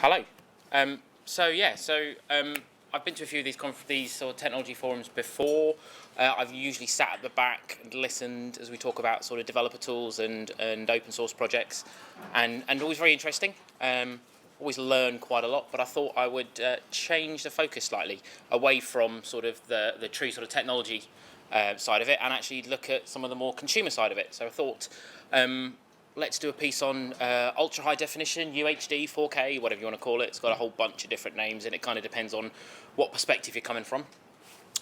Hello. I've been to a few of these sort of technology forums before. I've usually sat at the back and listened as we talk about sort of developer tools and open source projects, and always very interesting. Always learn quite a lot, but I thought I would change the focus slightly away from sort of the true sort of technology side of it, and actually look at some of the more consumer side of it. So I thought. Let's do a piece on ultra high definition, UHD, 4K, whatever you want to call it. It's got a whole bunch of different names, and it kind of depends on what perspective you're coming from.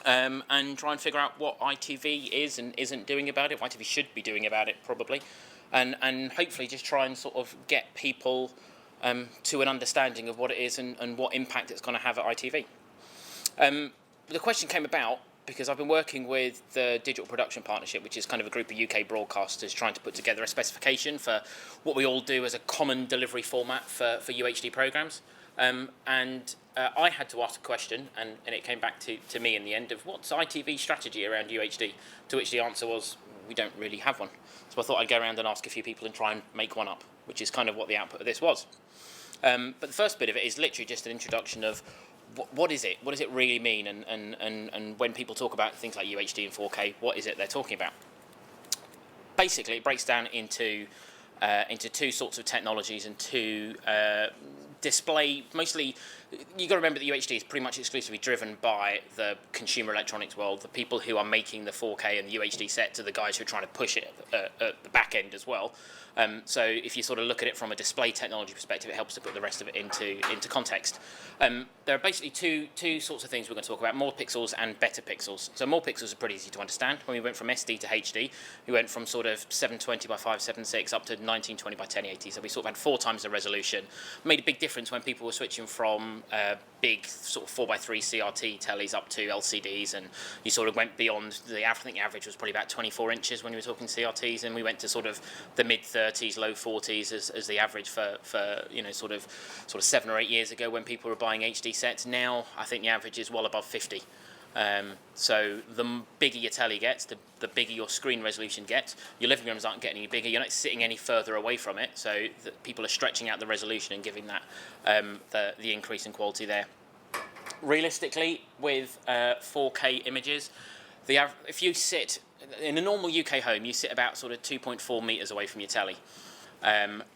And try and figure out what ITV is and isn't doing about it, what ITV should be doing about it, probably. And hopefully just try and sort of get people to an understanding of what it is and what impact it's going to have at ITV. The question came about because I've been working with the Digital Production Partnership, which is kind of a group of UK broadcasters trying to put together a specification for what we all do as a common delivery format for UHD programmes. I had to ask a question, and it came back to me in the end, of what's ITV's strategy around UHD, to which the answer was, we don't really have one. So I thought I'd go around and ask a few people and try and make one up, which is kind of what the output of this was. But the first bit of it is literally just an introduction of what is it? What does it really mean? And when people talk about things like UHD and 4K, what is it they're talking about? Basically, it breaks down into two sorts of technologies and two display. Mostly, you've got to remember that UHD is pretty much exclusively driven by the consumer electronics world. The people who are making the 4K and the UHD sets are the guys who are trying to push it at the back end as well. So if you sort of look at it from a display technology perspective, it helps to put the rest of it into context. There are basically two sorts of things we're going to talk about: more pixels and better pixels. So more pixels are pretty easy to understand. When we went from SD to HD, we went from sort of 720 by 576 up to 1920 by 1080. So we sort of had 4 times the resolution. Made a big difference when people were switching from big sort of 4x3 CRT tellies up to LCDs, and you sort of went beyond I think the average was probably about 24 inches when you were talking CRTs, and we went to sort of the mid 30s, low 40s as the average for sort of 7 or 8 years ago when people were buying HD sets. Now I think the average is well above 50. So the bigger your telly gets, the bigger your screen resolution gets. Your living rooms aren't getting any bigger. You're not sitting any further away from it. So people are stretching out the resolution and giving that the increase in quality there. Realistically, with 4K images, if you sit in a normal UK home, you sit about sort of 2.4 meters away from your telly.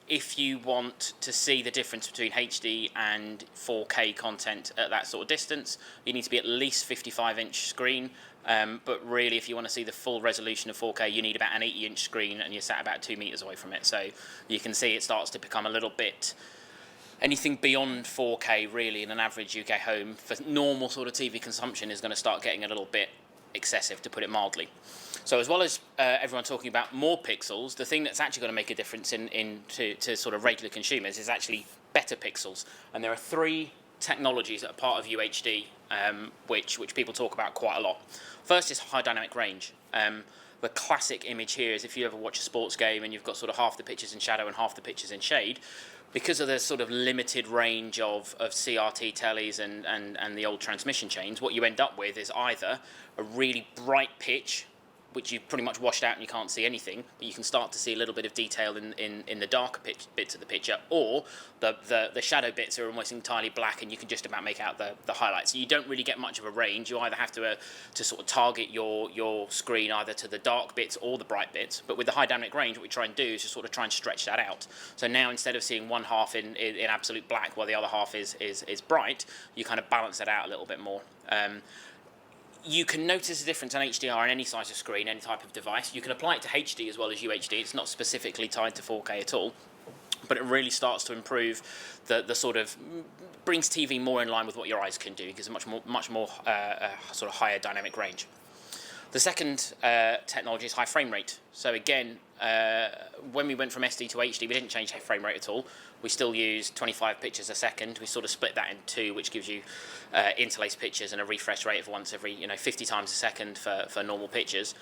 If you want to see the difference between HD and 4K content at that sort of distance, you need to be at least 55-inch screen. But really, if you want to see the full resolution of 4K, you need about an 80-inch screen, and you're sat about 2 meters away from it. So you can see it starts to become a little bit. Anything beyond 4K, really, in an average UK home for normal sort of TV consumption is going to start getting a little bit excessive, to put it mildly. So as well as everyone talking about more pixels, the thing that's actually going to make a difference to sort of regular consumers is actually better pixels. And there are 3 technologies that are part of UHD which people talk about quite a lot. First is high dynamic range. The classic image here is if you ever watch a sports game and you've got sort of half the pictures in shadow and half the pictures in shade, because of the sort of limited range of CRT tellies and the old transmission chains, what you end up with is either a really bright pitch, which you've pretty much washed out and you can't see anything, but you can start to see a little bit of detail in the darker bits of the picture, or the shadow bits are almost entirely black and you can just about make out the highlights. So you don't really get much of a range. You either have to sort of target your screen either to the dark bits or the bright bits, but with the high dynamic range, what we try and do is just sort of try and stretch that out. So now instead of seeing one half in absolute black while the other half is bright, you kind of balance that out a little bit more. You can notice a difference in HDR on any size of screen, any type of device. You can apply it to HD as well as UHD. It's not specifically tied to 4K at all, but it really starts to improve the sort of brings TV more in line with what your eyes can do, because it's much more sort of higher dynamic range. The second technology is high frame rate. So again, when we went from SD to HD, we didn't change frame rate at all. We still use 25 pictures a second. We sort of split that in 2, which gives you interlaced pictures and a refresh rate of once every 50 times a second for normal pictures.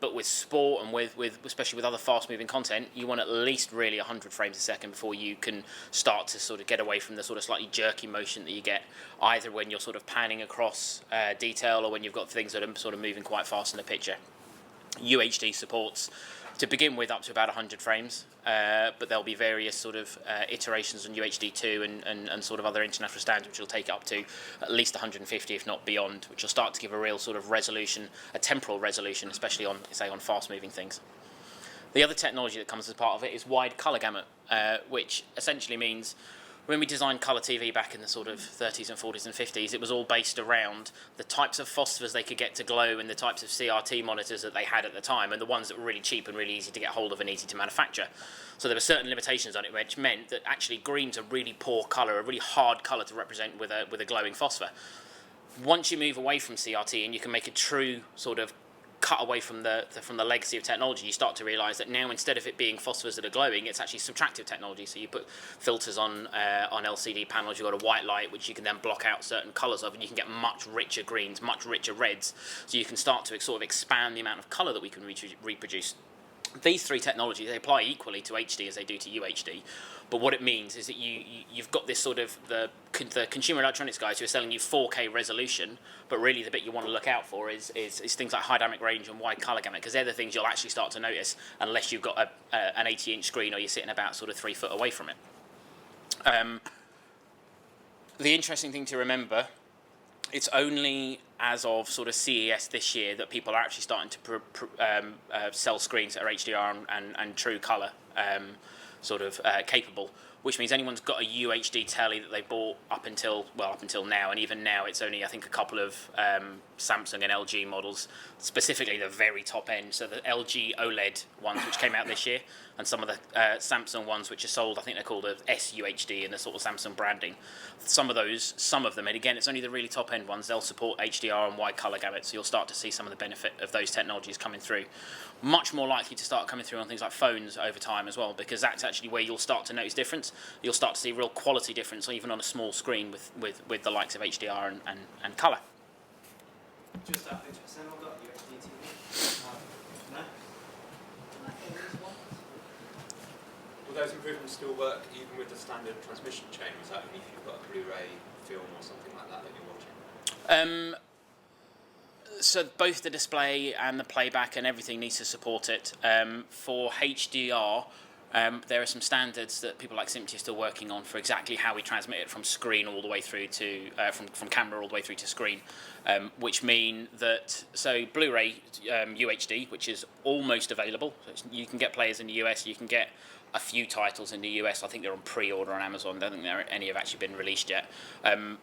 But with sport and with especially with other fast-moving content, you want at least really 100 frames a second before you can start to sort of get away from the sort of slightly jerky motion that you get either when you're sort of panning across detail or when you've got things that are sort of moving quite fast in the picture. UHD supports to begin with, up to about 100 frames, but there'll be various sort of iterations on UHD2 and sort of other international standards which will take it up to at least 150, if not beyond, which will start to give a real sort of resolution, a temporal resolution, especially on, say, on fast-moving things. The other technology that comes as part of it is wide colour gamut, which essentially means when we designed colour TV back in the sort of 30s and 40s and 50s, it was all based around the types of phosphors they could get to glow and the types of CRT monitors that they had at the time, and the ones that were really cheap and really easy to get hold of and easy to manufacture. So there were certain limitations on it, which meant that actually green's a really poor colour, a really hard colour to represent with a glowing phosphor. Once you move away from CRT and you can make a true sort of cut away from the legacy of technology, you start to realise that now, instead of it being phosphors that are glowing, it's actually subtractive technology. So you put filters on LCD panels, you've got a white light which you can then block out certain colours of, and you can get much richer greens, much richer reds. So you can start to sort of expand the amount of colour that we can reproduce. These three technologies, they apply equally to HD as they do to UHD, but what it means is that you've got this sort of the consumer electronics guys who are selling you 4K resolution, but really the bit you want to look out for is things like high dynamic range and wide colour gamut, because they're the things you'll actually start to notice unless you've got an 80-inch screen or you're sitting about sort of 3 foot away from it. The interesting thing to remember, it's only as of sort of CES this year that people are actually starting to sell screens that are HDR and true colour capable, which means anyone's got a UHD telly that they bought up until now, and even now it's only, I think, a couple of Samsung and LG models, specifically the very top end, so the LG OLED ones which came out this year, and some of the Samsung ones which are sold, I think they're called SUHD, and the sort of Samsung branding. Some of them, and again, it's only the really top end ones, they'll support HDR and wide colour gamut, so you'll start to see some of the benefit of those technologies coming through. Much more likely to start coming through on things like phones over time as well, because that's actually where you'll start to notice difference. You'll start to see real quality difference, even on a small screen with the likes of HDR and colour. Just out of interest, then, I've got UHD TV. No? Will those improvements still work even with the standard transmission chain? Was that only if you've got a Blu-ray film or something like that you're watching? So both the display and the playback and everything needs to support it. For HDR, there are some standards that people like SMPTE are still working on for exactly how we transmit it from screen all the way through to from camera all the way through to screen, which mean that Blu-ray UHD, which is almost available. So you can get players in the US, you can get a few titles in the US. I think they're on pre-order on Amazon. I don't think any have actually been released yet.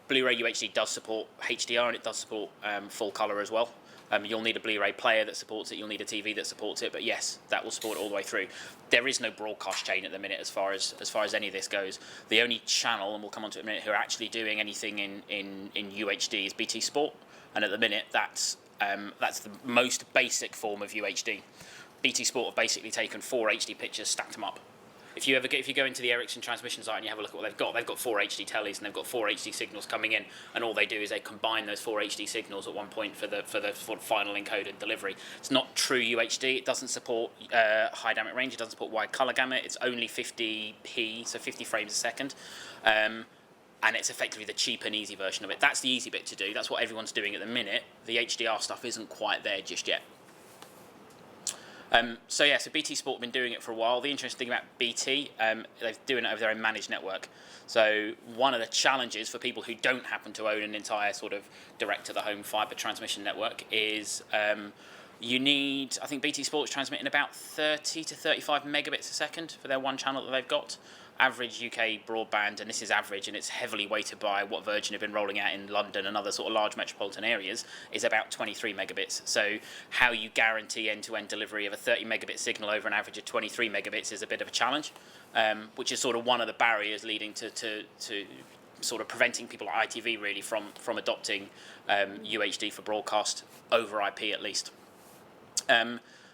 Blu-ray UHD does support HDR, and it does support full color as well. You'll need a Blu-ray player that supports it. You'll need a TV that supports it. But yes, that will support it all the way through. There is no broadcast chain at the minute as far as any of this goes. The only channel, and we'll come on to it in a minute, who are actually doing anything in UHD is BT Sport, and at the minute that's the most basic form of UHD. BT Sport have basically taken 4 HD pictures, stacked them up. If you go into the Ericsson transmission site and you have a look at what they've got 4 HD tellies and they've got 4 HD signals coming in, and all they do is they combine those 4 HD signals at one point for the final encoded delivery. It's not true UHD. It doesn't support high dynamic range. It doesn't support wide color gamut. It's only 50p, so 50 frames a second. And it's effectively the cheap and easy version of it. That's the easy bit to do. That's what everyone's doing at the minute. The HDR stuff isn't quite there just yet. So BT Sport have been doing it for a while. The interesting thing about BT, they're doing it over their own managed network. So one of the challenges for people who don't happen to own an entire sort of direct-to-the-home fibre transmission network is you need, I think BT Sport's transmitting about 30 to 35 megabits a second for their one channel that they've got. Average UK broadband, and this is average and it's heavily weighted by what Virgin have been rolling out in London and other sort of large metropolitan areas, is about 23 megabits. So how you guarantee end-to-end delivery of a 30 megabit signal over an average of 23 megabits is a bit of a challenge, which is sort of one of the barriers leading to sort of preventing people like ITV really from adopting UHD for broadcast over IP at least.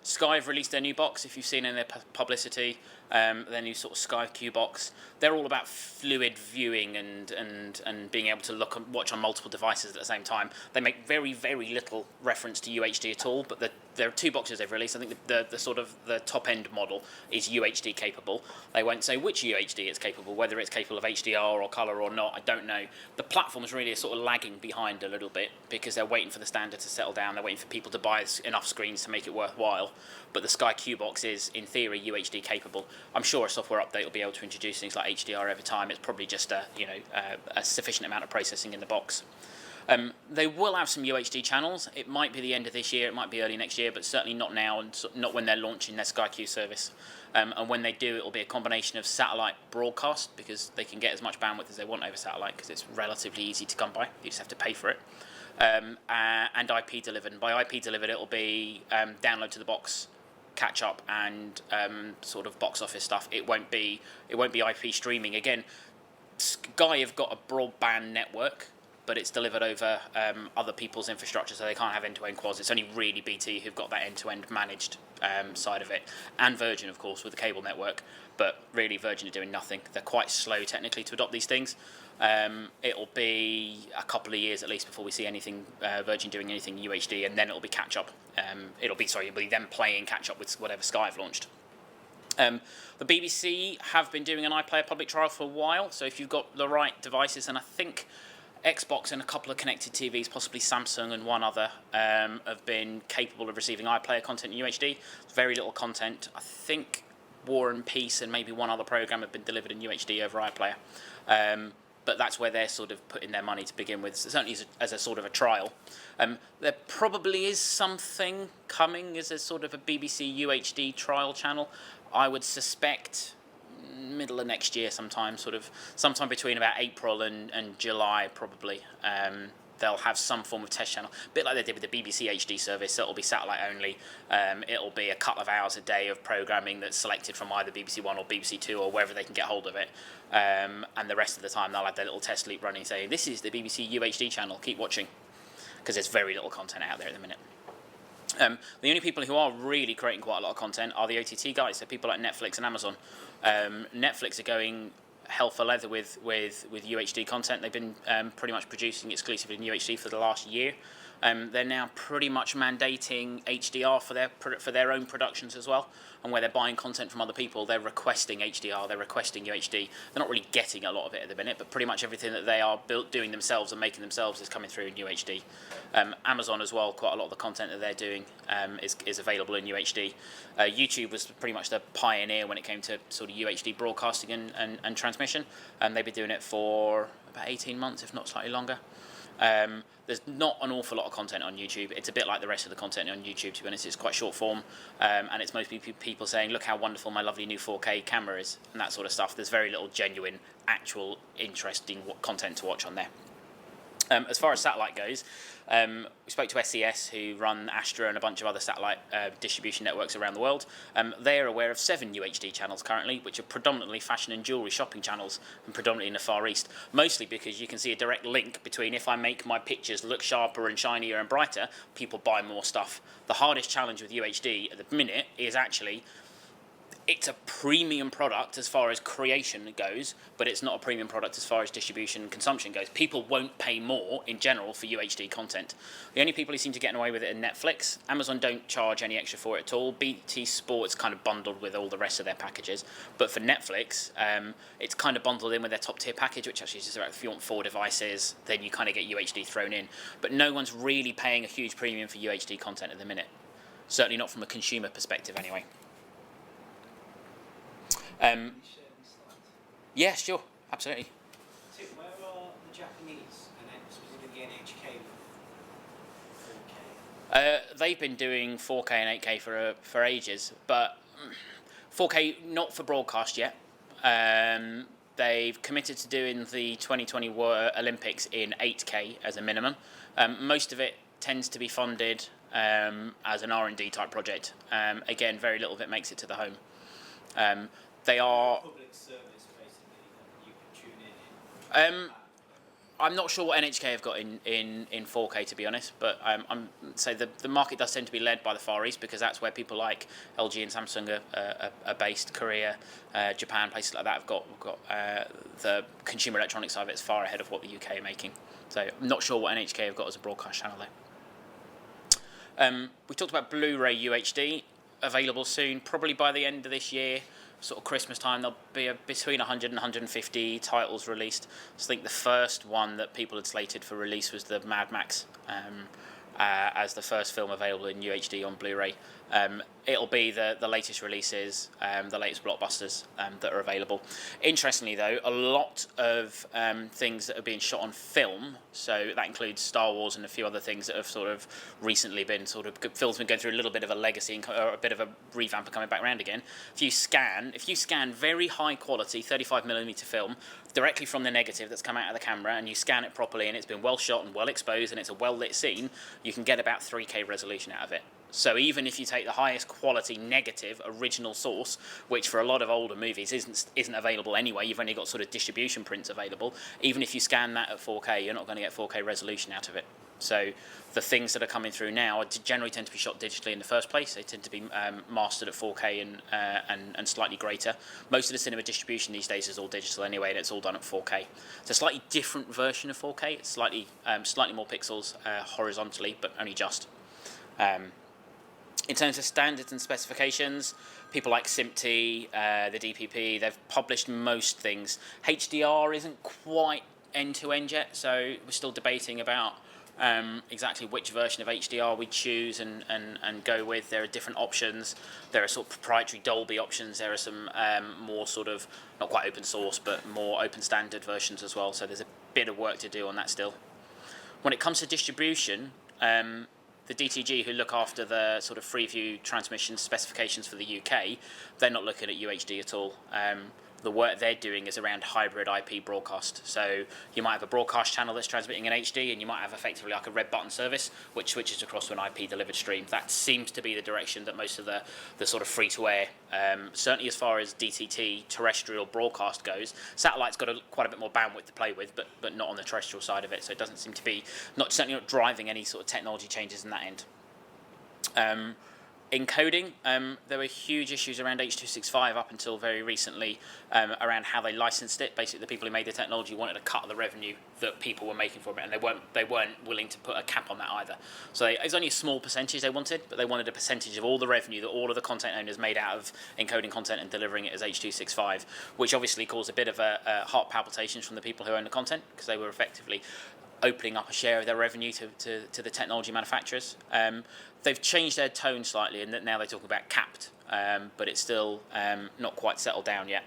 Sky have released their new box. If you've seen in their publicity, their new sort of Sky Q box. They're all about fluid viewing and being able to look and watch on multiple devices at the same time. They make very, very little reference to UHD at all, but there are two boxes they've released. I think the sort of the top end model is UHD capable. They won't say which UHD it's capable, whether it's capable of HDR or colour or not, I don't know. The platform's really sort of lagging behind a little bit because they're waiting for the standard to settle down. They're waiting for people to buy enough screens to make it worthwhile. But the Sky Q box is, in theory, UHD capable. I'm sure a software update will be able to introduce things like HDR over time. It's probably just a sufficient amount of processing in the box. They will have some UHD channels. It might be the end of this year, it might be early next year, but certainly not now and not when they're launching their Sky Q service. And when they do, it will be a combination of satellite broadcast, because they can get as much bandwidth as they want over satellite because it's relatively easy to come by. You just have to pay for it. And IP delivered. And by IP delivered, it will be download to the box, catch up, and sort of box office stuff. It won't be IP streaming. Again, Sky have got a broadband network, but it's delivered over other people's infrastructure, so they can't have end-to-end quads. It's only really BT who've got that end-to-end managed side of it, and Virgin, of course, with the cable network. But really, Virgin are doing nothing. They're quite slow technically to adopt these things. It'll be a couple of years at least before we see anything Virgin doing anything UHD, and then it'll be catch-up. It'll be them playing catch-up with whatever Sky have launched. The BBC have been doing an iPlayer public trial for a while, so if you've got the right devices, and I think Xbox and a couple of connected TVs, possibly Samsung and one other, have been capable of receiving iPlayer content in UHD. Very little content. I think War and Peace and maybe one other program have been delivered in UHD over iPlayer. But that's where they're sort of putting their money to begin with, certainly as a sort of a trial. There probably is something coming as a sort of a BBC UHD trial channel. I would suspect middle of next year sometime between about April and July probably. They'll have some form of test channel, a bit like they did with the BBC HD service. So it'll be satellite only. It'll be a couple of hours a day of programming that's selected from either BBC One or BBC Two or wherever they can get hold of it. And the rest of the time they'll have their little test loop running saying, this is the BBC UHD channel, keep watching. Because there's very little content out there at the minute. The only people who are really creating quite a lot of content are the OTT guys, so people like Netflix and Amazon. Netflix are going hell for leather with UHD content. They've been pretty much producing exclusively in UHD for the last year. They're now pretty much mandating HDR for their own productions as well. And where they're buying content from other people, they're requesting HDR, they're requesting UHD. They're not really getting a lot of it at the minute, but pretty much everything that they are doing themselves and making themselves is coming through in UHD. Amazon as well, quite a lot of the content that they're doing is available in UHD. YouTube was pretty much the pioneer when it came to sort of UHD broadcasting and transmission, and they've been doing it for about 18 months, if not slightly longer. There's not an awful lot of content on YouTube. It's a bit like the rest of the content on YouTube, to be honest. It's quite short form, and it's mostly people saying, look how wonderful my lovely new 4K camera is, and that sort of stuff. There's very little genuine, actual, interesting content to watch on there. As far as satellite goes, we spoke to SES, who run Astra and a bunch of other satellite distribution networks around the world. They are aware of 7 UHD channels currently, which are predominantly fashion and jewellery shopping channels, and predominantly in the Far East. Mostly because you can see a direct link between if I make my pictures look sharper and shinier and brighter, people buy more stuff. The hardest challenge with UHD at the minute is actually, it's a premium product as far as creation goes, but it's not a premium product as far as distribution and consumption goes. People won't pay more in general for UHD content. The only people who seem to get away with it are Netflix. Amazon don't charge any extra for it at all. BT Sport's kind of bundled with all the rest of their packages. But for Netflix, it's kind of bundled in with their top tier package, which actually is just about if you want 4 devices, then you kind of get UHD thrown in. But no one's really paying a huge premium for UHD content at the minute. Certainly not from a consumer perspective anyway. Yeah, sure, absolutely. So where are the Japanese, and then specifically NHK, 4K? They've been doing 4K and 8K for ages, but 4K not for broadcast yet. They've committed to doing the 2020 Olympics in 8K as a minimum. Most of it tends to be funded as an R&D type project. Again, very little of it makes it to the home. They are Public service, basically, that you can tune in. I'm not sure what NHK have got in 4K, to be honest, but I'm say the market does tend to be led by the Far East, because that's where people like LG and Samsung are based. Korea, Japan, places like that have got the consumer electronics side of it is far ahead of what the UK are making. So I'm not sure what NHK have got as a broadcast channel though. We talked about Blu-ray UHD, available soon, probably by the end of this year. Sort of Christmas time, there'll be between 100 and 150 titles released. So I think the first one that people had slated for release was the Mad Max, as the first film available in UHD on Blu-ray. It'll be the latest releases, the latest blockbusters that are available. Interestingly though, a lot of things that are being shot on film, so that includes Star Wars and a few other things that have sort of recently been film's been going through a little bit of a legacy or a bit of a revamp and coming back around again. If you scan very high quality 35mm film directly from the negative that's come out of the camera, and you scan it properly and it's been well shot and well exposed and it's a well lit scene, you can get about 3K resolution out of it. So even if you take the highest quality negative original source, which for a lot of older movies isn't available anyway, you've only got sort of distribution prints available, even if you scan that at 4K, you're not going to get 4K resolution out of it. So the things that are coming through now generally tend to be shot digitally in the first place. They tend to be mastered at 4K and slightly greater. Most of the cinema distribution these days is all digital anyway, and it's all done at 4K. It's a slightly different version of 4K. It's slightly more pixels horizontally, but only just. In terms of standards and specifications, people like SMPTE, the DPP, they've published most things. HDR isn't quite end-to-end yet, so we're still debating about exactly which version of HDR we choose and go with. There are different options. There are sort of proprietary Dolby options. There are some more sort of, not quite open source, but more open standard versions as well. So there's a bit of work to do on that still. When it comes to distribution, the DTG, who look after the sort of Freeview transmission specifications for the UK, they're not looking at UHD at all. The work they're doing is around hybrid IP broadcast. So you might have a broadcast channel that's transmitting in HD, and you might have effectively like a red button service, which switches across to an IP delivered stream. That seems to be the direction that most of the sort of free-to-air, certainly as far as DTT terrestrial broadcast goes. Satellite's got quite a bit more bandwidth to play with, but not on the terrestrial side of it. So it doesn't seem to be, certainly not driving any sort of technology changes in that end. Encoding, there were huge issues around H.265 up until very recently around how they licensed it. Basically, the people who made the technology wanted to cut the revenue that people were making from it, and they weren't willing to put a cap on that either. So it was only a small percentage they wanted, but they wanted a percentage of all the revenue that all of the content owners made out of encoding content and delivering it as H.265, which obviously caused a bit of a heart palpitations from the people who own the content, because they were effectively opening up a share of their revenue to the technology manufacturers. They've changed their tone slightly, and now they talk about capped, but it's still not quite settled down yet.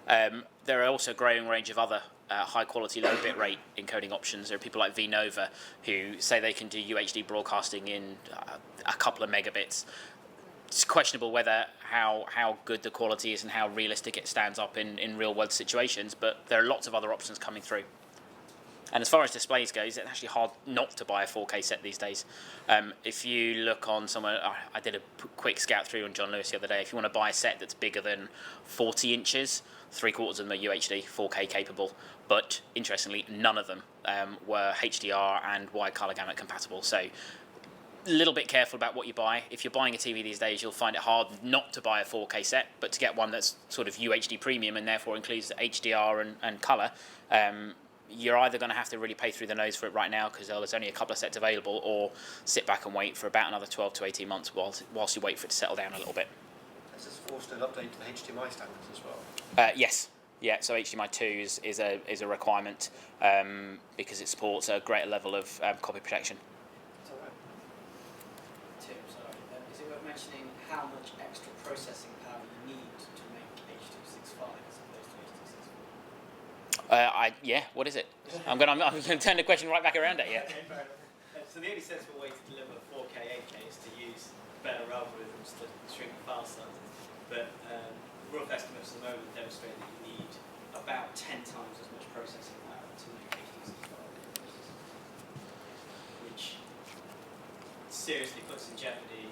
There are also a growing range of other high-quality, low-bit-rate encoding options. There are people like VNova who say they can do UHD broadcasting in a couple of megabits. It's questionable whether how good the quality is and how realistic it stands up in real-world situations, but there are lots of other options coming through. And as far as displays goes, it's actually hard not to buy a 4K set these days. If you look on somewhere, I did a quick scout through on John Lewis the other day. If you want to buy a set that's bigger than 40 inches, 3/4 of them are UHD, 4K capable. But interestingly, none of them were HDR and wide color gamut compatible. So a little bit careful about what you buy. If you're buying a TV these days, you'll find it hard not to buy a 4K set, but to get one that's sort of UHD premium and therefore includes HDR and color. You're either going to have to really pay through the nose for it right now, because there's only a couple of sets available, or sit back and wait for about another 12 to 18 months whilst you wait for it to settle down a little bit. Has this forced an update to the HDMI standards as well? Yes. Yeah, so HDMI 2 is a requirement because it supports a greater level of copy protection. It's all right. Tim, sorry. Is it worth mentioning how much extra processing power you need to make H.265 as opposed to H.264? Yeah, what is it? I'm going to turn the question right back around at you. Okay, fair enough. So the only sensible way to deliver 4K 8K is to use better algorithms to shrink the file sizes. But rough estimates at the moment demonstrate that you need about 10 times as much processing power to make H.265, which seriously puts in jeopardy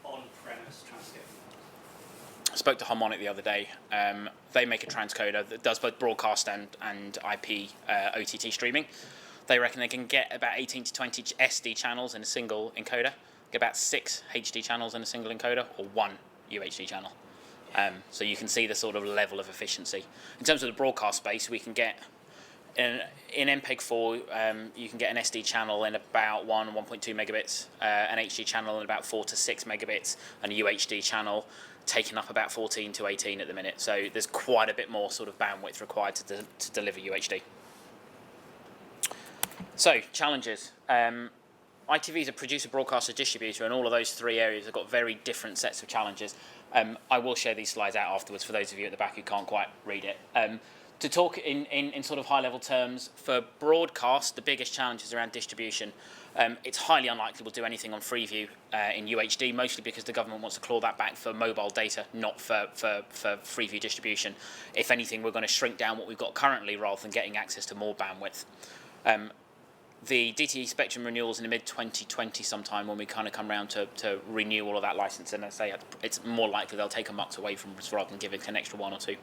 on-premise transcription. I spoke to Harmonic the other day. They make a transcoder that does both broadcast and IP OTT streaming. They reckon they can get about 18 to 20 SD channels in a single encoder, get about 6 HD channels in a single encoder, or 1 UHD channel. So you can see the sort of level of efficiency. In terms of the broadcast space, we can get, in MPEG-4, you can get an SD channel in about 1.2 megabits, an HD channel in about 4 to 6 megabits, and a UHD channel taking up about 14 to 18 at the minute. So there's quite a bit more sort of bandwidth required to deliver UHD. So, challenges. ITV is a producer, broadcaster, distributor, and all of those 3 areas have got very different sets of challenges. I will share these slides out afterwards for those of you at the back who can't quite read it. To talk in sort of high-level terms, for broadcast, the biggest challenge is around distribution. It's highly unlikely we'll do anything on Freeview in UHD, mostly because the government wants to claw that back for mobile data, not for Freeview distribution. If anything, we're going to shrink down what we've got currently rather than getting access to more bandwidth. The DTE spectrum renewals in the mid-2020 sometime, when we kind of come around to renew all of that license, and I say it's more likely they'll take a month away from us rather than giving an extra 1 or 2.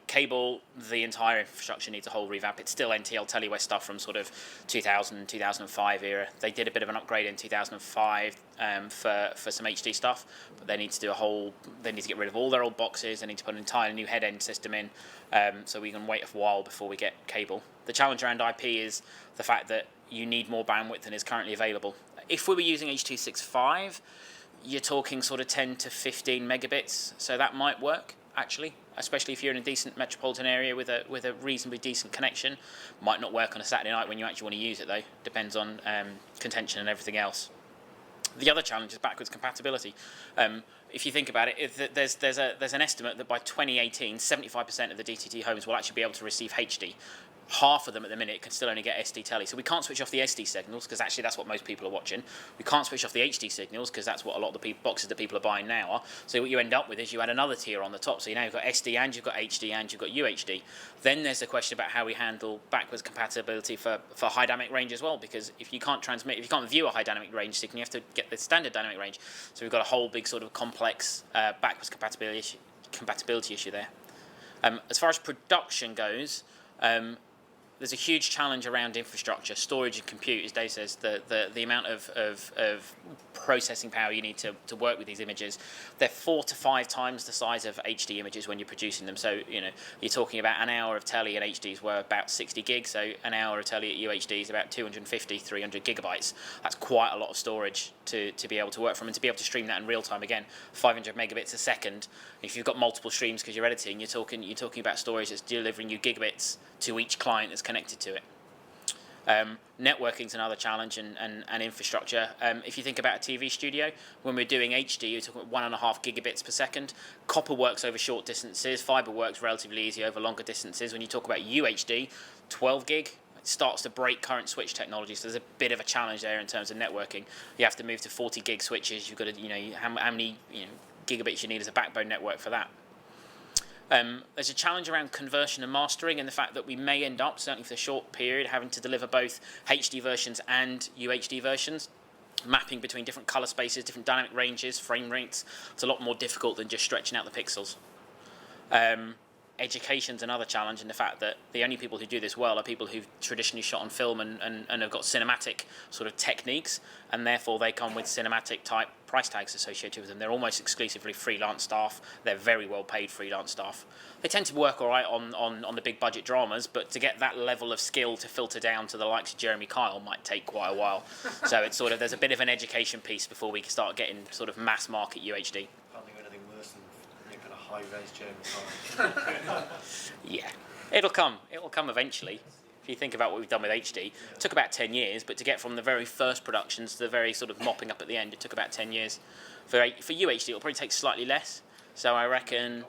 Cable, the entire infrastructure needs a whole revamp. It's still NTL TeleWest stuff from sort of 2000, 2005 era. They did a bit of an upgrade in 2005 for some HD stuff, but they need to do they need to get rid of all their old boxes. They need to put an entirely new head-end system in, so we can wait a while before we get cable. The challenge around IP is the fact that you need more bandwidth than is currently available. If we were using H.265, you're talking sort of 10 to 15 megabits, so that might work, actually, especially if you're in a decent metropolitan area with a reasonably decent connection. Might not work on a Saturday night when you actually want to use it, though. Depends on contention and everything else. The other challenge is backwards compatibility. If you think about it, there's an estimate that by 2018, 75% of the DTT homes will actually be able to receive HD. Half of them at the minute can still only get SD telly. So we can't switch off the SD signals, because actually that's what most people are watching. We can't switch off the HD signals, because that's what a lot of the boxes that people are buying now are. So what you end up with is you add another tier on the top. So now you've got SD and you've got HD and you've got UHD. Then there's the question about how we handle backwards compatibility for high dynamic range as well, because if you can't view a high dynamic range signal, you have to get the standard dynamic range. So we've got a whole big sort of complex backwards compatibility issue there. As far as production goes, there's a huge challenge around infrastructure, storage and compute, as Dave says, the amount of processing power you need to work with these images. They're 4 to 5 times the size of HD images when you're producing them. So, you're talking about an hour of telly at HDs were about 60 gigs, so an hour of telly at UHD is about 250, 300 gigabytes. That's quite a lot of storage to be able to work from, and to be able to stream that in real time, again, 500 megabits a second. If you've got multiple streams because you're editing, you're talking about storage that's delivering you gigabits to each client that's connected to it. Networking is another challenge, and infrastructure. If you think about a TV studio, when we're doing HD, you're talking about 1.5 gigabits per second. Copper works over short distances. Fiber works relatively easy over longer distances. When you talk about UHD, 12 gig, it starts to break current switch technology. So there's a bit of a challenge there in terms of networking. You have to move to 40 gig switches. You've got to, how many gigabits you need as a backbone network for that. There's a challenge around conversion and mastering, and the fact that we may end up, certainly for a short period, having to deliver both HD versions and UHD versions. Mapping between different colour spaces, different dynamic ranges, frame rates. It's a lot more difficult than just stretching out the pixels. Education's another challenge, in the fact that the only people who do this well are people who've traditionally shot on film and have got cinematic sort of techniques, and therefore they come with cinematic type price tags associated with them. They're almost exclusively freelance staff. They're very well paid freelance staff. They tend to work all right on the big budget dramas, but to get that level of skill to filter down to the likes of Jeremy Kyle might take quite a while. So it's sort of, there's a bit of an education piece before we can start getting sort of mass market UHD. Can't think of anything worse than any kind of high-res Jeremy Kyle. Yeah, it'll come eventually. If you think about what we've done with HD, it took about 10 years, but to get from the very first productions to the very sort of mopping up at the end, it took about 10 years. For UHD, it'll probably take slightly less. So I reckon,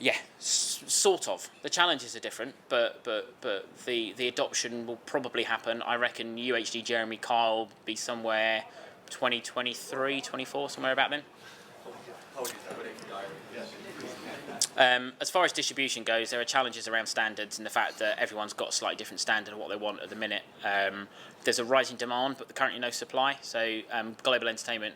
yeah, sort of. The challenges are different, but the adoption will probably happen. I reckon UHD Jeremy Kyle will be somewhere 2023, 24, somewhere about then. As far as distribution goes, there are challenges around standards and the fact that everyone's got a slightly different standard of what they want at the minute. There's a rising demand, but currently no supply, so Global Entertainment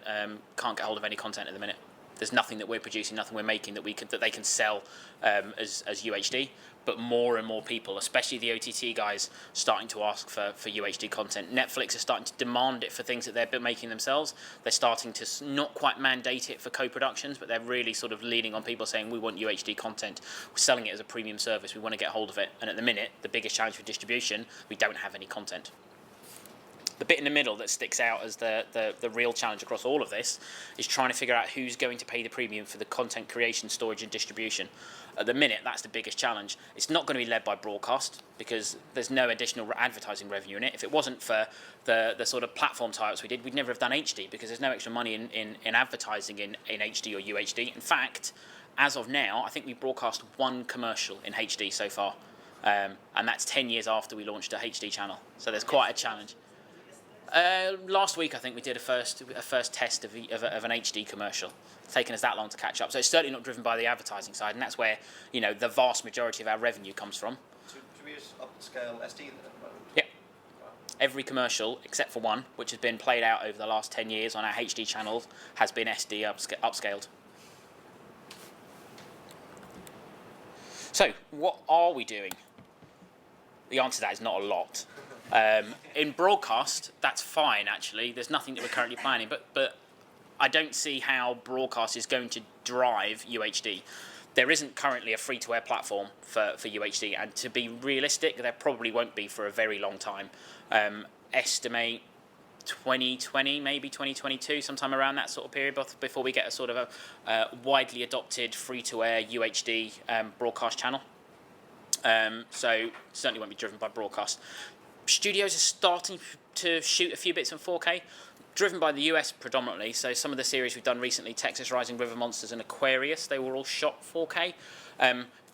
can't get hold of any content at the minute. There's nothing that we're producing, nothing we're making that they can sell as UHD. But more and more people, especially the OTT guys, starting to ask for UHD content. Netflix is starting to demand it for things that they're making themselves. They're starting to not quite mandate it for co-productions, but they're really sort of leaning on people saying, we want UHD content. We're selling it as a premium service. We want to get hold of it. And at the minute, the biggest challenge for distribution, we don't have any content. The bit in the middle that sticks out as the real challenge across all of this is trying to figure out who's going to pay the premium for the content creation, storage and distribution. At the minute, that's the biggest challenge. It's not going to be led by broadcast because there's no additional advertising revenue in it. If it wasn't for the sort of platform tie-ups we did, we'd never have done HD because there's no extra money in advertising in HD or UHD. In fact, as of now, I think we broadcast one commercial in HD so far, and that's 10 years after we launched a HD channel. So there's quite a challenge. Last week, I think we did a first test of an HD commercial. It's taken us that long to catch up. So it's certainly not driven by the advertising side, and that's where the vast majority of our revenue comes from. So do we use upscale SD then at the moment? Yep. Every commercial, except for one, which has been played out over the last 10 years on our HD channels, has been SD upscaled. So what are we doing? The answer to that is not a lot. In broadcast, that's fine, actually. There's nothing that we're currently planning, but I don't see how broadcast is going to drive UHD. There isn't currently a free-to-air platform for UHD, and to be realistic, there probably won't be for a very long time. Estimate 2020, maybe 2022, sometime around that sort of period, before we get a sort of a widely adopted free-to-air UHD broadcast channel. So certainly won't be driven by broadcast. Studios are starting to shoot a few bits in 4K, driven by the US predominantly. So some of the series we've done recently, Texas Rising, River Monsters and Aquarius, they were all shot 4K.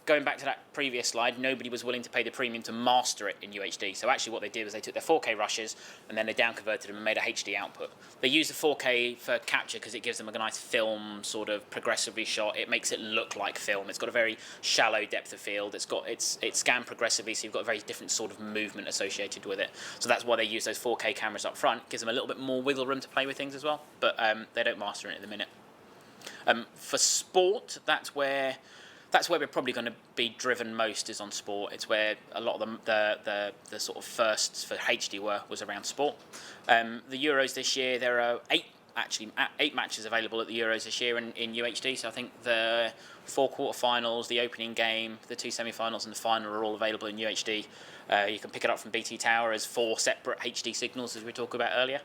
Going back to that previous slide, nobody was willing to pay the premium to master it in UHD. So actually what they did was they took their 4K rushes and then they down-converted them and made a HD output. They use the 4K for capture because it gives them a nice film sort of progressively shot. It makes it look like film. It's got a very shallow depth of field. It's scanned progressively, so you've got a very different sort of movement associated with it. So that's why they use those 4K cameras up front. It gives them a little bit more wiggle room to play with things as well, but they don't master it at the minute. For sport, that's where we're probably going to be driven most, is on sport. It's where a lot of the sort of firsts for HD was around sport. The Euros this year, there are eight matches available at the Euros this year in UHD. So I think the 4 quarterfinals, the opening game, the 2 semi-finals and the final are all available in UHD. You can pick it up from BT Tower as 4 separate HD signals, as we talked about earlier.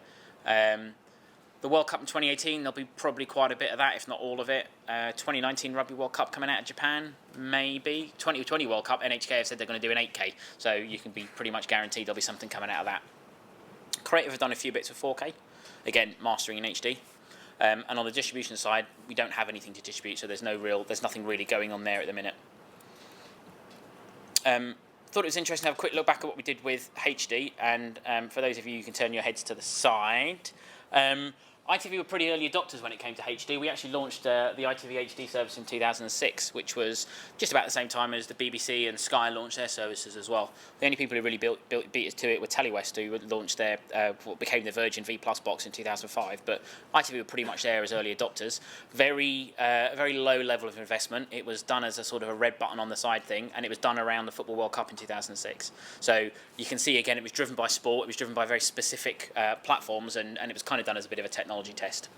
The World Cup in 2018, there'll be probably quite a bit of that, if not all of it. 2019 Rugby World Cup coming out of Japan, maybe. 2020 World Cup, NHK have said they're going to do an 8K, so you can be pretty much guaranteed there'll be something coming out of that. Creative have done a few bits of 4K, again, mastering in HD. And on the distribution side, we don't have anything to distribute, so there's nothing really going on there at the minute. Thought it was interesting to have a quick look back at what we did with HD, and for those of you can turn your heads to the side. ITV were pretty early adopters when it came to HD. We actually launched the ITV HD service in 2006, which was just about the same time as the BBC and Sky launched their services as well. The only people who really beat us to it were Telewest, who launched their what became the Virgin V Plus box in 2005. But ITV were pretty much there as early adopters. Very low level of investment. It was done as a sort of a red button on the side thing, and it was done around the Football World Cup in 2006. So you can see again, it was driven by sport. It was driven by very specific platforms, and it was kind of done as a bit of a technology test.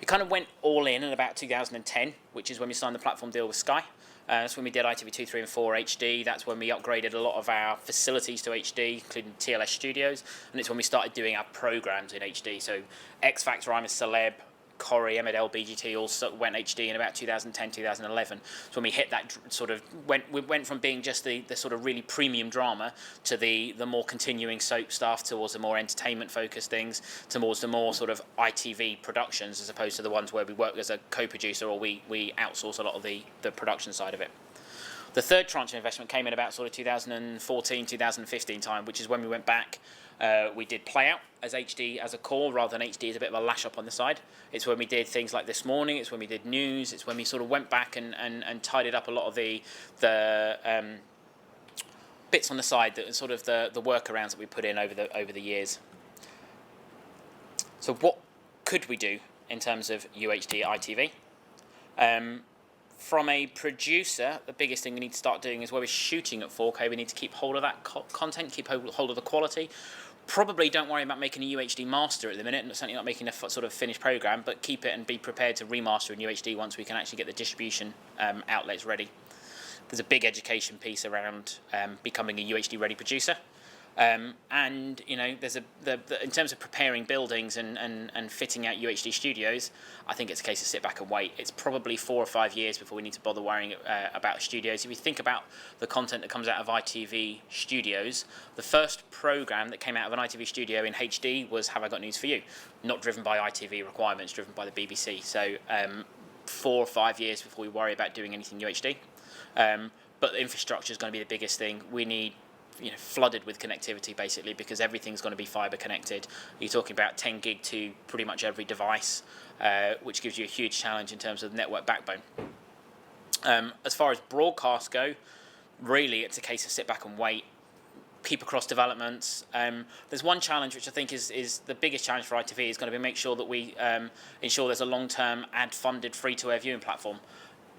We kind of went all in about 2010, which is when we signed the platform deal with Sky. That's when we did ITV 2, 3 and 4 HD. That's when we upgraded a lot of our facilities to HD, including TLS studios. And it's when we started doing our programs in HD. So X Factor, I'm a Celeb, Corrie, Emmerdale, BGT all went HD in about 2010, 2011. So when we hit that sort of, we went from being just the sort of really premium drama to the more continuing soap stuff, towards the more entertainment-focused things, towards the more sort of ITV productions, as opposed to the ones where we work as a co-producer or we outsource a lot of the production side of it. The third tranche of investment came in about sort of 2014, 2015 time, which is when we went back. We did Playout as HD as a core rather than HD as a bit of a lash up on the side. It's when we did things like This Morning, it's when we did news, it's when we sort of went back and tidied up a lot of the bits on the side, that sort of the workarounds that we put in over the years. So what could we do in terms of UHD ITV? From a producer, the biggest thing we need to start doing is where we're shooting at 4K, we need to keep hold of that content, keep hold of the quality. Probably don't worry about making a UHD master at the minute, and certainly not making a sort of finished program, but keep it and be prepared to remaster in UHD once we can actually get the distribution outlets ready. There's a big education piece around becoming a UHD ready producer. And there's in terms of preparing buildings and fitting out UHD studios, I think it's a case of sit back and wait. It's probably 4 or 5 years before we need to bother worrying about studios. If you think about the content that comes out of ITV studios, the first program that came out of an ITV studio in HD was Have I Got News For You? Not driven by ITV requirements, driven by the BBC. So 4 or 5 years before we worry about doing anything UHD. But the infrastructure is going to be the biggest thing. We need flooded with connectivity basically, because everything's going to be fibre connected. You're talking about 10 gig to pretty much every device, which gives you a huge challenge in terms of network backbone. As far as broadcast go, really it's a case of sit back and wait, keep across developments. There's one challenge which I think is the biggest challenge for ITV, is going to be make sure that we ensure there's a long-term ad-funded free-to-air viewing platform.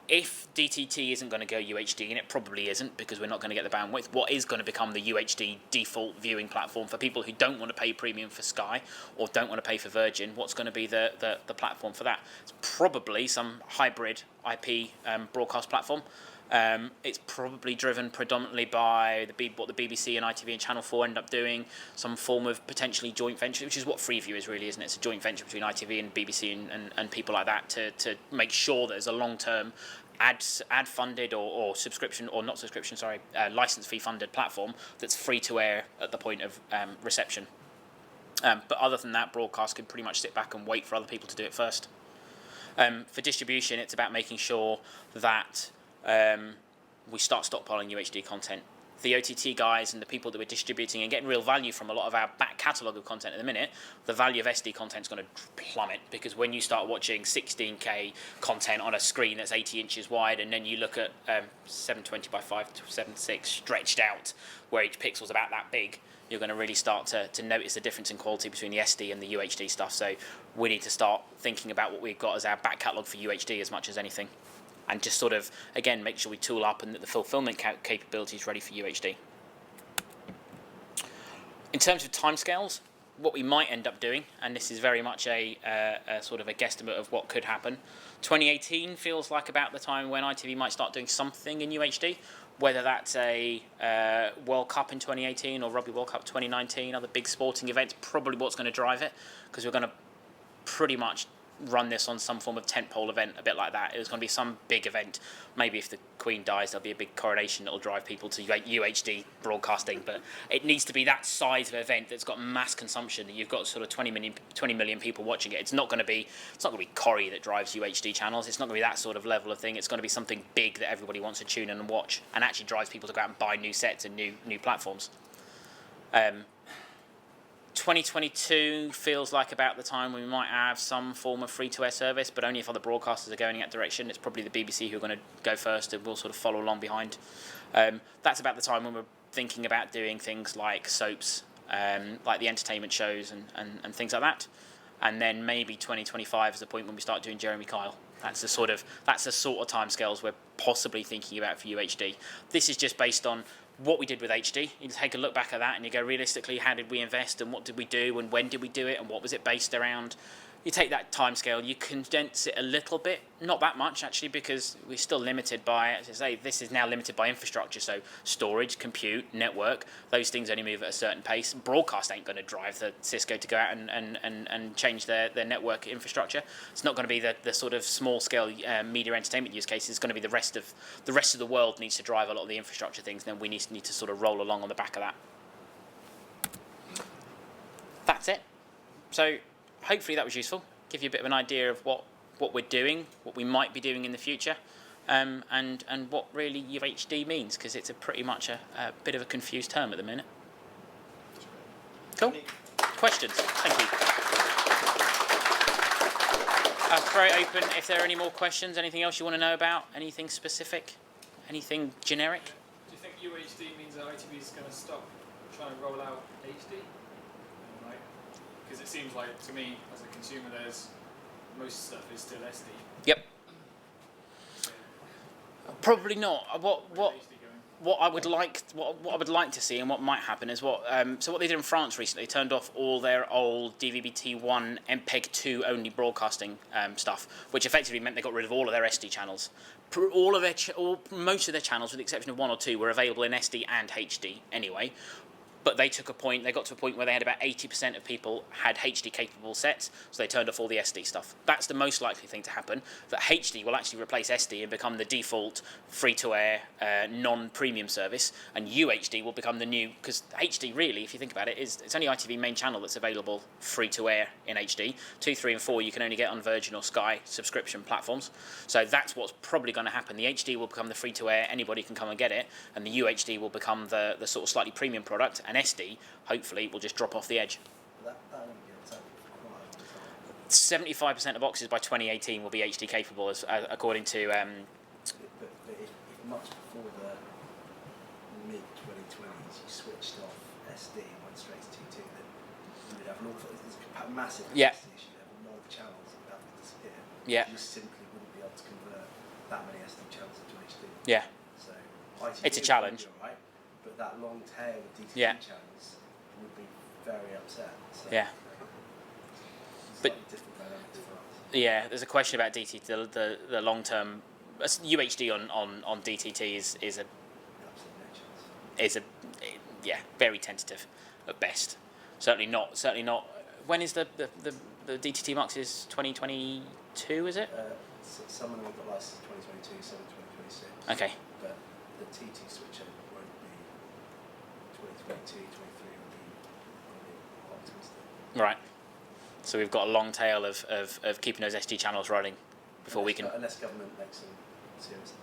If DTT isn't going to go UHD, and it probably isn't because we're not going to get the bandwidth, what is going to become the UHD default viewing platform for people who don't want to pay premium for Sky or don't want to pay for Virgin? What's going to be the platform for that? It's probably some hybrid IP broadcast platform. It's probably driven predominantly by what the BBC and ITV and Channel 4 end up doing, some form of potentially joint venture, which is what Freeview is really, isn't it? It's a joint venture between ITV and BBC and people like that to make sure there's a long-term ad-funded or subscription, or not subscription, sorry, license fee-funded platform that's free to air at the point of reception. But other than that, broadcast can pretty much sit back and wait for other people to do it first. For distribution, it's about making sure that we start stockpiling UHD content. The OTT guys and the people that we're distributing and getting real value from a lot of our back catalogue of content at the minute, the value of SD content is going to plummet, because when you start watching 16K content on a screen that's 80 inches wide, and then you look at 720 by 576 stretched out, where each pixel's about that big, you're going to really start to notice the difference in quality between the SD and the UHD stuff. So we need to start thinking about what we've got as our back catalogue for UHD as much as anything. And just sort of, again, make sure we tool up and that the fulfillment capability is ready for UHD. In terms of timescales, what we might end up doing, and this is very much a sort of a guesstimate of what could happen, 2018 feels like about the time when ITV might start doing something in UHD, whether that's a World Cup in 2018 or Rugby World Cup 2019, other big sporting events, probably what's going to drive it, because we're going to pretty much run this on some form of tentpole event, a bit like that. It was going to be some big event. Maybe if the Queen dies, there'll be a big coronation that'll drive people to UHD broadcasting. But it needs to be that size of event that's got mass consumption, that you've got sort of 20 million people watching it. It's not going to be Corrie that drives UHD channels. It's not going to be that sort of level of thing. It's going to be something big that everybody wants to tune in and watch, and actually drives people to go out and buy new sets and new platforms. 2022 feels like about the time we might have some form of free-to-air service, but only if other broadcasters are going in that direction. It's probably the BBC who are going to go first, and we'll sort of follow along behind. That's about the time when we're thinking about doing things like soaps, like the entertainment shows and things like that. And then maybe 2025 is the point when we start doing Jeremy Kyle. That's the sort of timescales we're possibly thinking about for UHD. This is just based on what we did with HD. You take a look back at that and you go, realistically, how did we invest and what did we do and when did we do it and what was it based around? You take that timescale, you condense it a little bit, not that much actually, because we're still limited by, as I say, this is now limited by infrastructure, so storage, compute, network, those things only move at a certain pace. Broadcast ain't going to drive the Cisco to go out and change their network infrastructure. It's not going to be the sort of small scale media entertainment use cases. It's going to be the rest of the world needs to drive a lot of the infrastructure things, and then we need to sort of roll along on the back of that. That's it. So hopefully that was useful. Give you a bit of an idea of what we're doing, what we might be doing in the future, and what really UHD means, because it's pretty much a bit of a confused term at the minute. Cool. Questions? Thank you. I'll throw it open if there are any more questions. Anything else you want to know about? Anything specific? Anything generic? Do you think UHD means that ITV is going to stop trying to roll out HD? Because it seems like, to me, as a consumer, most stuff is still SD. Yep. Probably not. What HD going? what I would like to see and what might happen is what they did in France recently, turned off all their old DVB-T1 MPEG-2 only broadcasting stuff, which effectively meant they got rid of all of their SD channels. Most of their channels, with the exception of one or two, were available in SD and HD anyway. But they got to a point where they had about 80% of people had HD capable sets, so they turned off all the SD stuff. That's the most likely thing to happen, that HD will actually replace SD and become the default free-to-air non-premium service, and UHD will become the new, because HD really, if you think about it, it's only ITV main channel that's available free-to-air in HD. 2, 3 and 4 you can only get on Virgin or Sky subscription platforms. So that's what's probably going to happen. The HD will become the free-to-air, anybody can come and get it, and the UHD will become the sort of slightly premium product, and SD, hopefully, will just drop off the edge. That won't be acceptable for quite a long time. 75% of boxes by 2018 will be HD capable, as according to. But if much before the mid-2020s you switched off SD and went straight to T2, then you would have an awful, there's a massive Yeah. capacity issue there. A lot of channels would have to disappear. Yeah. You just simply wouldn't be able to convert that many SD channels into HD. Yeah. So ITV It's a would challenge. be all right, but that long tail of DTV Yeah. channels would be very upset. So Yeah. it's But- slightly different dynamics for us. Yeah, there's a question about DT. The long term UHD on DTT is a Absolutely no chance. very tentative at best. Certainly not. When is the DTT Max is 2022? Is it? Some of them have got license 2022, some in 2026. Okay. But the T2 switchover won't be 2022, 23 will be probably optimistic. Right. So we've got a long tail of keeping those SD channels running before we can. Unless government makes them serious,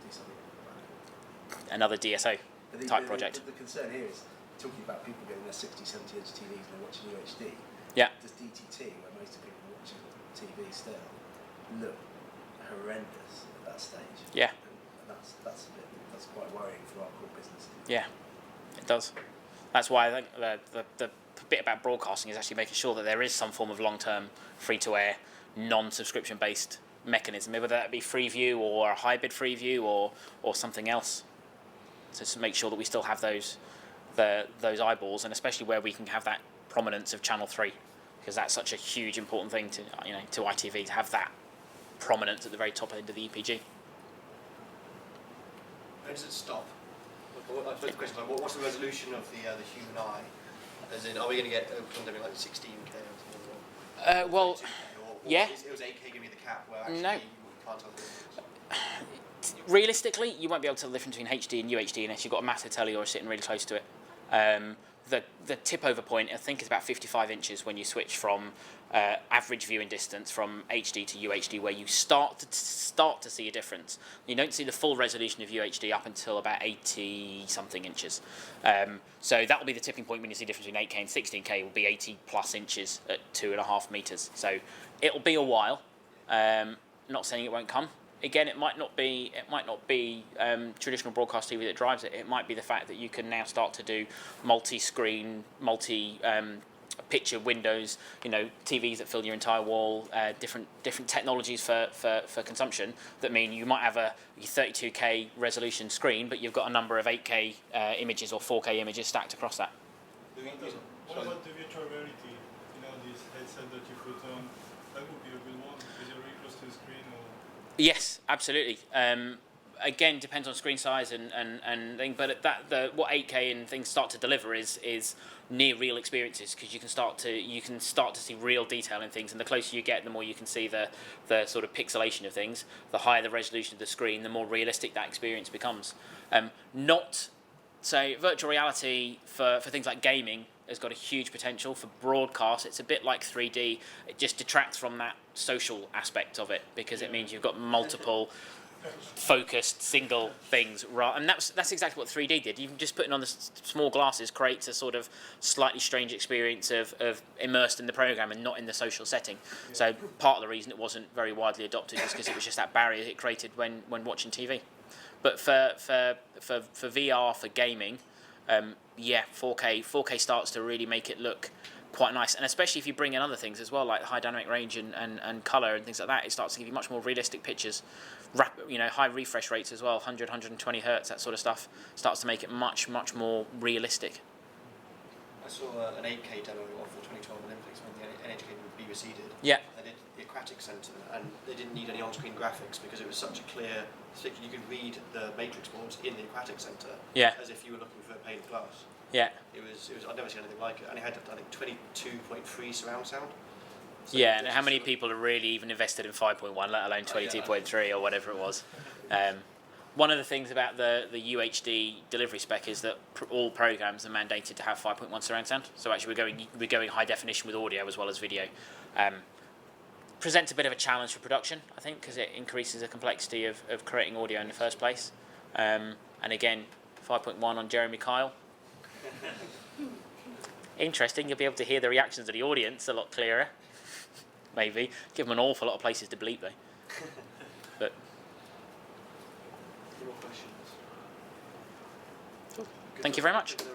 do something about it. Another DSO But type project. The concern here is talking about people getting their 60, 70 inch TVs and they're watching UHD. Yeah. Does DTT, where most of people are watching TV still, look horrendous at that stage? Yeah. And that's quite worrying for our core business. Yeah, it does. That's why I think the bit about broadcasting is actually making sure that there is some form of long-term free-to-air, non-subscription based mechanism, whether that be Freeview or a hybrid Freeview or something else. So to make sure that we still have those eyeballs, and especially where we can have that prominence of Channel 3, because that's such a huge important thing to ITV, to have that prominence at the very top end of the EPG. Where does it stop? I suppose the question is, what's the resolution of the human eye? As in, are we going to get something like 16K or something? Well, 32K, or yeah. Is 8K going to be the cap where actually No. you can't tell the difference? Realistically, you won't be able to tell the difference between HD and UHD unless you've got a massive telly or sitting really close to it. The tip over point, I think, is about 55 inches when you switch from average viewing distance from HD to UHD, where you start to see a difference. You don't see the full resolution of UHD up until about 80 something inches. So that will be the tipping point when you see the difference between 8K and 16K. Will be 80 plus inches at 2.5 meters. So it'll be a while. Not saying it won't come. Again, it might not be traditional broadcast TV that drives it. It might be the fact that you can now start to do multi-screen, multi-picture windows. TVs that fill your entire wall. Different technologies for consumption that mean you might have a 32K resolution screen, but you've got a number of 8K images or 4K images stacked across that. What about the virtual reality? This headset that you put on, that would be a good one because you're really close to the screen. Yes, absolutely. Again, depends on screen size and thing, but what 8K and things start to deliver is near real experiences, because you can start to see real detail in things, and the closer you get, the more you can see the sort of pixelation of things. The higher the resolution of the screen, the more realistic that experience becomes. So virtual reality for things like gaming has got a huge potential. For broadcast, it's a bit like 3D. It just detracts from that social aspect of it, because it means you've got multiple focused single things, and that's exactly what 3D did. Even just putting on the small glasses creates a sort of slightly strange experience of immersed in the program and not in the social setting. So part of the reason it wasn't very widely adopted is because it was just that barrier it created when watching TV. But for VR, for gaming, 4K starts to really make it look quite nice, and especially if you bring in other things as well, like high dynamic range and colour and things like that, it starts to give you much more realistic pictures. High refresh rates as well, 100, 120 hertz, that sort of stuff, starts to make it much more realistic. I saw an 8K demo of the 2012 Olympics when the NHK would be reseeded. Yeah. They did the Aquatic Centre, and they didn't need any on-screen graphics because it was such a clear. You could read the matrix boards in the Aquatic Centre. Yeah. As if you were looking for a pane of glass. Yeah. It was. I'd never seen anything like it, and it had I think 22.3 surround sound. So Yeah, and how many people are really even invested in 5.1, let alone 22.3 or whatever it was? One of the things about the UHD delivery spec is that all programs are mandated to have 5.1 surround sound. So actually we're going high definition with audio as well as video. Presents a bit of a challenge for production, I think, because it increases the complexity of creating audio in the first place. And again, 5.1 on Jeremy Kyle. Interesting, you'll be able to hear the reactions of the audience a lot clearer. Maybe. Give them an awful lot of places to bleep, though. But Any more questions? thank you very much. Good.